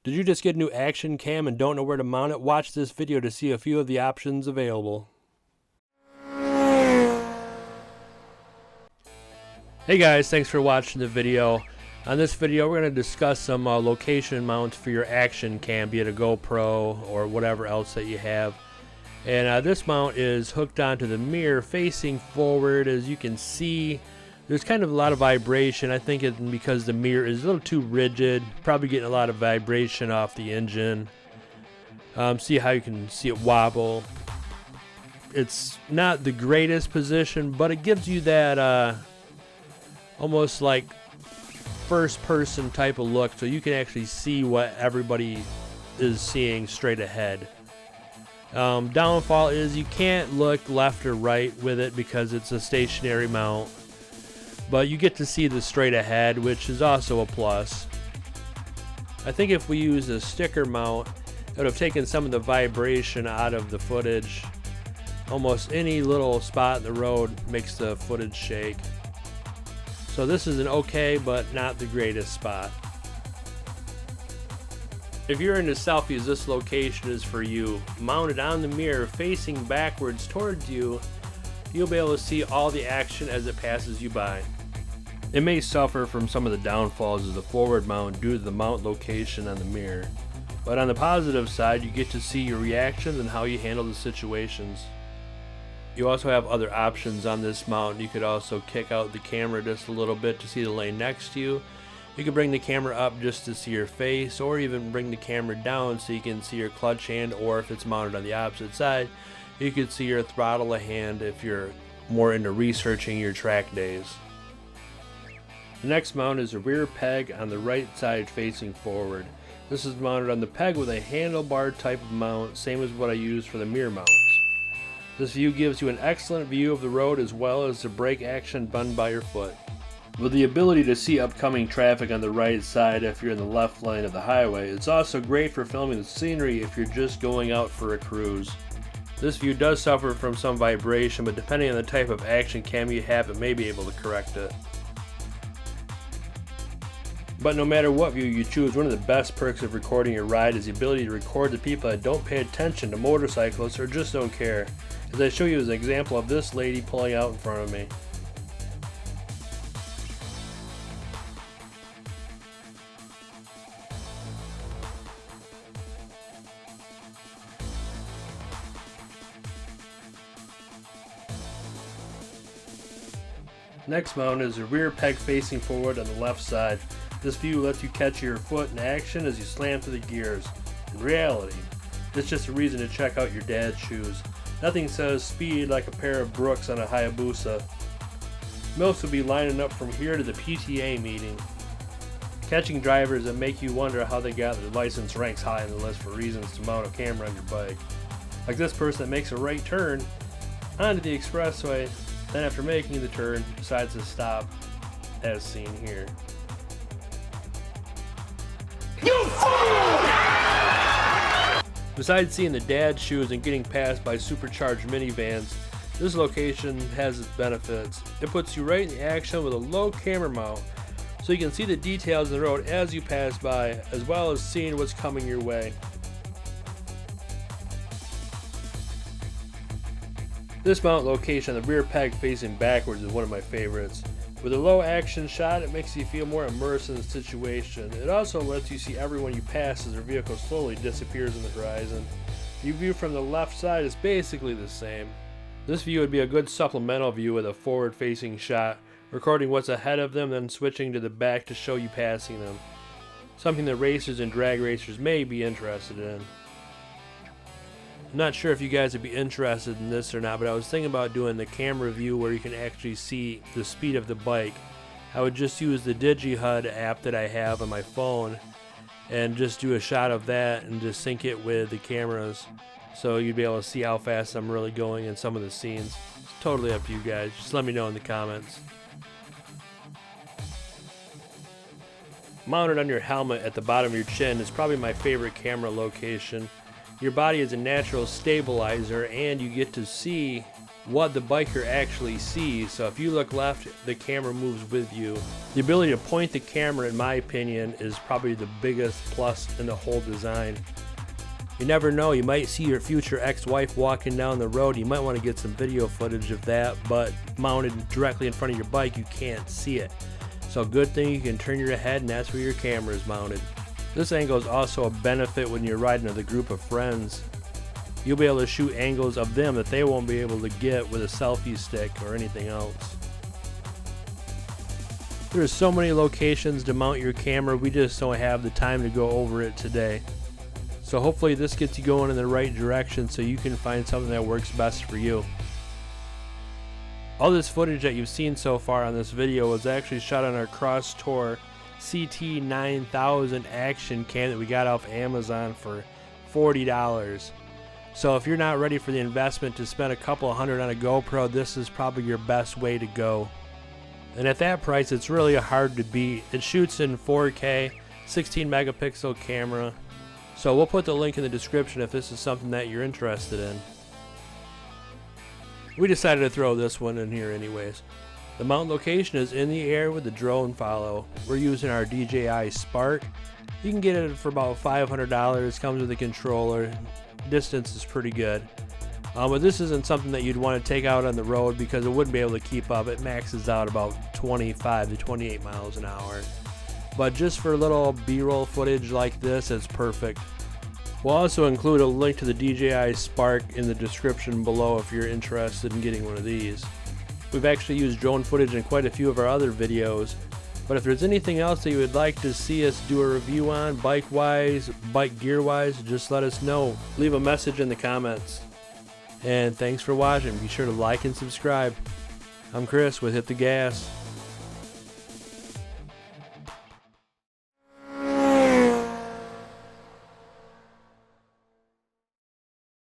Did you just get a new action cam and don't know where to mount it? Watch this video to see a few of the options available. Hey guys, thanks for watching the video. On this video we're going to discuss some location mounts for your action cam, be it a GoPro or whatever else that you have. And this mount is hooked onto the mirror facing forward. As you can see, there's kind of a lot of vibration. I think it's because the mirror is a little too rigid, probably getting a lot of vibration off the engine. See how you can see it wobble. It's not the greatest position, but it gives you that almost like first person type of look, so you can actually see what everybody is seeing straight ahead. Downfall is you can't look left or right with it because it's a stationary mount, but you get to see the straight ahead, which is also a plus. I think if we use a sticker mount, it would have taken some of the vibration out of the footage. Almost any little spot in the road makes the footage shake. So this is an okay, but not the greatest spot. If you're into selfies, this location is for you. Mounted on the mirror facing backwards towards you, you'll be able to see all the action as it passes you by. It may suffer from some of the downfalls of the forward mount due to the mount location on the mirror, but on the positive side, you get to see your reactions and how you handle the situations. You also have other options on this mount. You could also kick out the camera just a little bit to see the lane next to you. You can bring the camera up just to see your face, or even bring the camera down so you can see your clutch hand, or if it's mounted on the opposite side, you could see your throttle hand if you're more into researching your track days. The next mount is a rear peg on the right side facing forward. This is mounted on the peg with a handlebar type of mount, same as what I use for the mirror mounts. This view gives you an excellent view of the road as well as the brake action done by your foot. With the ability to see upcoming traffic on the right side if you're in the left lane of the highway, it's also great for filming the scenery if you're just going out for a cruise. This view does suffer from some vibration, but depending on the type of action cam you have, it may be able to correct it. But no matter what view you choose, one of the best perks of recording your ride is the ability to record the people that don't pay attention to motorcyclists or just don't care, as I show you as an example of this lady pulling out in front of me. Next mount is a rear peg facing forward on the left side. This view lets you catch your foot in action as you slam through the gears. In reality, it's just a reason to check out your dad's shoes. Nothing says speed like a pair of Brooks on a Hayabusa. Most will be lining up from here to the PTA meeting. Catching drivers that make you wonder how they got their license ranks high on the list for reasons to mount a camera on your bike. Like this person that makes a right turn onto the expressway, then after making the turn, decides to stop, as seen here. You fool! Besides seeing the dad shoes and getting passed by supercharged minivans, this location has its benefits. It puts you right in the action with a low camera mount, so you can see the details of the road as you pass by, as well as seeing what's coming your way. This mount location on the rear peg facing backwards is one of my favorites. With a low action shot, it makes you feel more immersed in the situation. It also lets you see everyone you pass as their vehicle slowly disappears in the horizon. Your view from the left side is basically the same. This view would be a good supplemental view with a forward facing shot, recording what's ahead of them, then switching to the back to show you passing them. Something that racers and drag racers may be interested in. I'm not sure if you guys would be interested in this or not, but I was thinking about doing the camera view where you can actually see the speed of the bike. I would just use the DigiHUD app that I have on my phone and just do a shot of that and just sync it with the cameras, so you'd be able to see how fast I'm really going in some of the scenes. It's totally up to you guys. Just let me know in the comments. Mounted on your helmet at the bottom of your chin is probably my favorite camera location. Your body is a natural stabilizer, and you get to see what the biker actually sees. So if you look left, the camera moves with you. The ability to point the camera, in my opinion, is probably the biggest plus in the whole design. You never know, you might see your future ex-wife walking down the road. You might want to get some video footage of that, but mounted directly in front of your bike, you can't see it. So good thing you can turn your head, and that's where your camera is mounted. This angle is also a benefit when you're riding with a group of friends. You'll be able to shoot angles of them that they won't be able to get with a selfie stick or anything else. There's so many locations to mount your camera, we just don't have the time to go over it today. So hopefully this gets you going in the right direction so you can find something that works best for you. All this footage that you've seen so far on this video was actually shot on our Cross Tour CT9000 action cam that we got off Amazon for $40. So if you're not ready for the investment to spend a couple $100 on a GoPro, this is probably your best way to go. And at that price, it's really hard to beat. It shoots in 4K, 16 megapixel camera. So we'll put the link in the description if this is something that you're interested in. We decided to throw this one in here anyways. The mount location is in the air with the drone follow. We're using our DJI Spark. You can get it for about $500, comes with a controller. Distance is pretty good. But this isn't something that you'd want to take out on the road because it wouldn't be able to keep up. It maxes out about 25 to 28 miles an hour. But just for a little B-roll footage like this, it's perfect. We'll also include a link to the DJI Spark in the description below if you're interested in getting one of these. We've actually used drone footage in quite a few of our other videos, but if there's anything else that you would like to see us do a review on, bike-wise, bike gear-wise, just let us know. Leave a message in the comments. And thanks for watching. Be sure to like and subscribe. I'm Chris with Hit the Gas.